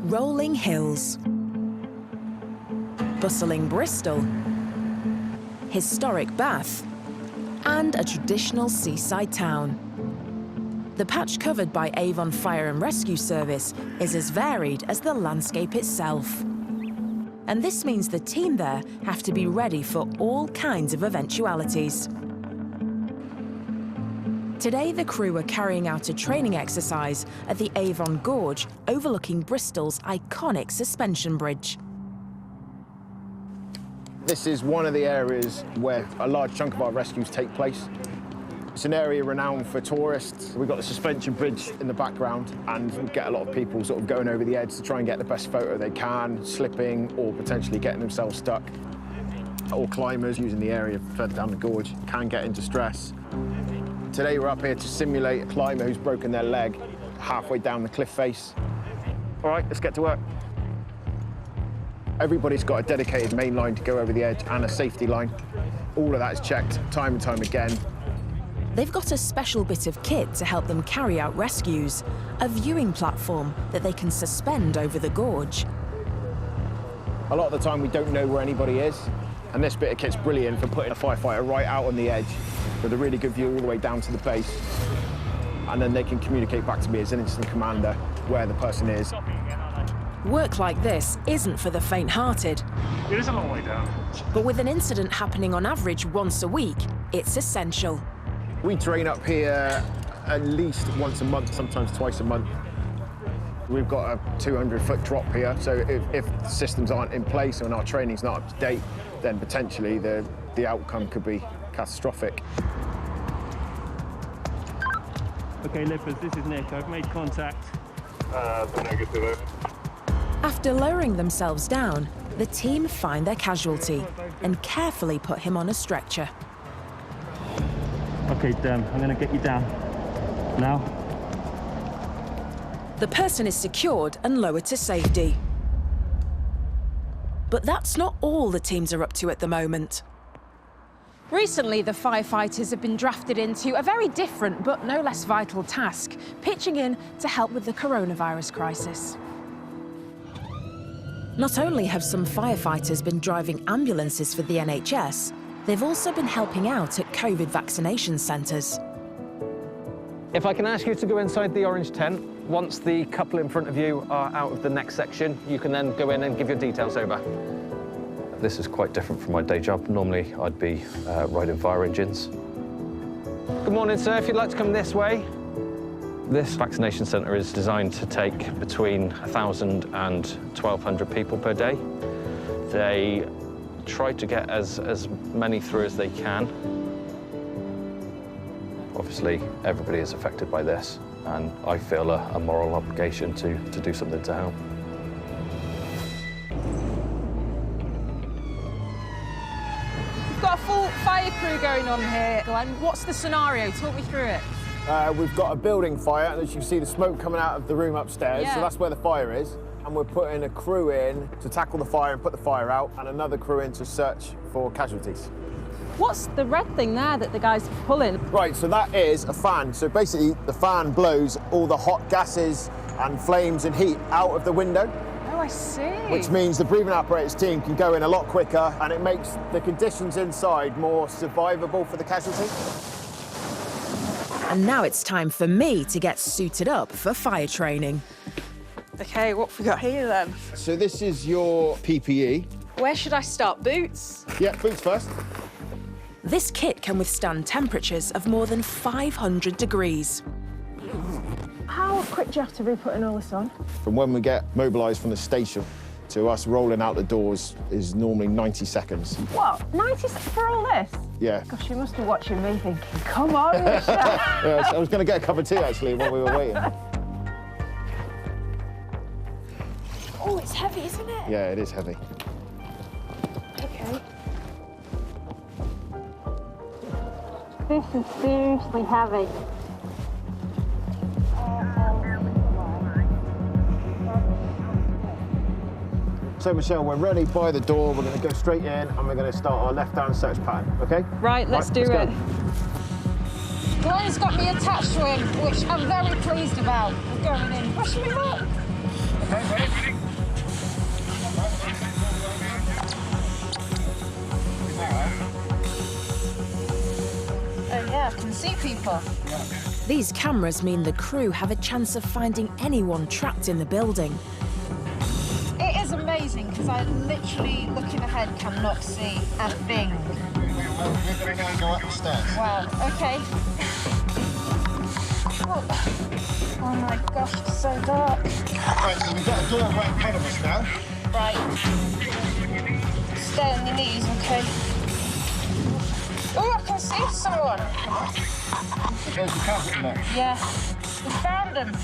rolling hills, bustling Bristol, historic Bath, and a traditional seaside town. The patch covered by Avon Fire and Rescue Service is as varied as the landscape itself. And this means the team there have to be ready for all kinds of eventualities. Today, the crew are carrying out a training exercise at the Avon Gorge, overlooking Bristol's iconic suspension bridge. This is one of the areas where a large chunk of our rescues take place. It's an area renowned for tourists. We've got the suspension bridge in the background, and we get a lot of people sort of going over the edge to try and get the best photo they can, slipping or potentially getting themselves stuck. All climbers using the area further down the gorge can get into stress. Today we're up here to simulate a climber who's broken their leg halfway down the cliff face. All right, let's get to work. Everybody's got a dedicated main line to go over the edge and a safety line. All of that is checked time and time again. They've got a special bit of kit to help them carry out rescues, a viewing platform that they can suspend over the gorge. A lot of the time we don't know where anybody is, and this bit of kit's brilliant for putting a firefighter right out on the edge with a really good view all the way down to the base. And then they can communicate back to me as an incident commander where the person is. Work like this isn't for the faint-hearted. It is a long way down. But with an incident happening on average once a week, it's essential. We train up here at least once a month, sometimes twice a month. We've got a 200-foot drop here, so if the systems aren't in place and our training's not up to date, then potentially the outcome could be catastrophic. OK, Lippers, this is Nick. I've made contact. The negative. After lowering themselves down, the team find their casualty and carefully put him on a stretcher. OK, Dan, I'm going to get you down. Now. The person is secured and lowered to safety. But that's not all the teams are up to at the moment. Recently, the firefighters have been drafted into a very different but no less vital task, pitching in to help with the coronavirus crisis. Not only have some firefighters been driving ambulances for the NHS, they've also been helping out at COVID vaccination centres. If I can ask you to go inside the orange tent, once the couple in front of you are out of the next section, you can then go in and give your details over. This is quite different from my day job. Normally, I'd be riding fire engines. Good morning, sir. If you'd like to come this way. This vaccination centre is designed to take between 1,000 and 1,200 people per day. They try to get as many through as they can. Obviously, everybody is affected by this, and I feel a moral obligation to do something to help. We've got a full fire crew going on here, Glenn. What's the scenario? Talk me through it. We've got a building fire, and as you can see the smoke coming out of the room upstairs, so that's where the fire is. And we're putting a crew in to tackle the fire and put the fire out, and another crew in to search for casualties. What's the red thing there that the guy's pulling? Right, so that is a fan. So basically, the fan blows all the hot gases and flames and heat out of the window. Oh, I see. Which means the breathing apparatus team can go in a lot quicker, and it makes the conditions inside more survivable for the casualty. And now it's time for me to get suited up for fire training. OK, what have we got here then? So this is your PPE. Where should I start? Boots? Yeah, boots first. This kit can withstand temperatures of more than 500 degrees. How quick do you have to be putting all this on? From when we get mobilised from the station to us rolling out the doors is normally 90 seconds. What, 90 seconds for all this? Yeah. Gosh, you must be watching me thinking, come on, Michelle. Yeah, I was going to get a cup of tea, actually, while we were waiting. Oh, it's heavy, isn't it? Yeah, it is heavy. OK. This is seriously heavy. So, Michelle, we're ready by the door. We're going to go straight in, and we're going to start our left-hand search pattern, OK? Right, let's do it. Glenn's got me attached to him, which I'm very pleased about. We're going in. Push me up. OK, ready? I can see people. These cameras mean the crew have a chance of finding anyone trapped in the building. It is amazing because I literally, looking ahead, cannot see a thing. We're going to go up the stairs. Wow, okay. Oh my gosh, it's so dark. Right, so we've got a door right in front of us now. Right. Stay on your knees, okay? Oh, I can see someone. There's the carpet in there. Yeah, we found them.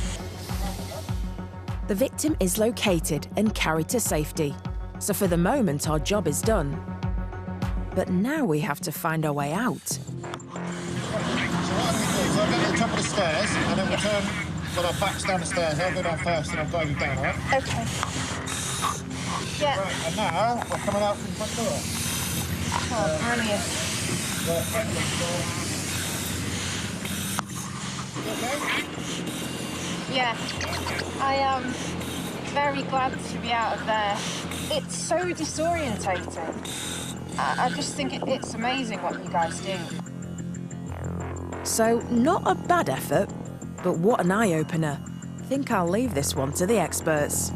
The victim is located and carried to safety. So for the moment, our job is done. But now we have to find our way out. So what I'm going to do is I'll go to the top of the stairs and then we'll turn with our backs down the stairs. I'll go down first and I'll guide you down, all right? Okay. Yeah. Right, and now we're coming out from the front door. Oh, brilliant. Yeah. I am very glad to be out of there. It's so disorientating. I just think it's amazing what you guys do. So not a bad effort, but what an eye-opener. Think I'll leave this one to the experts.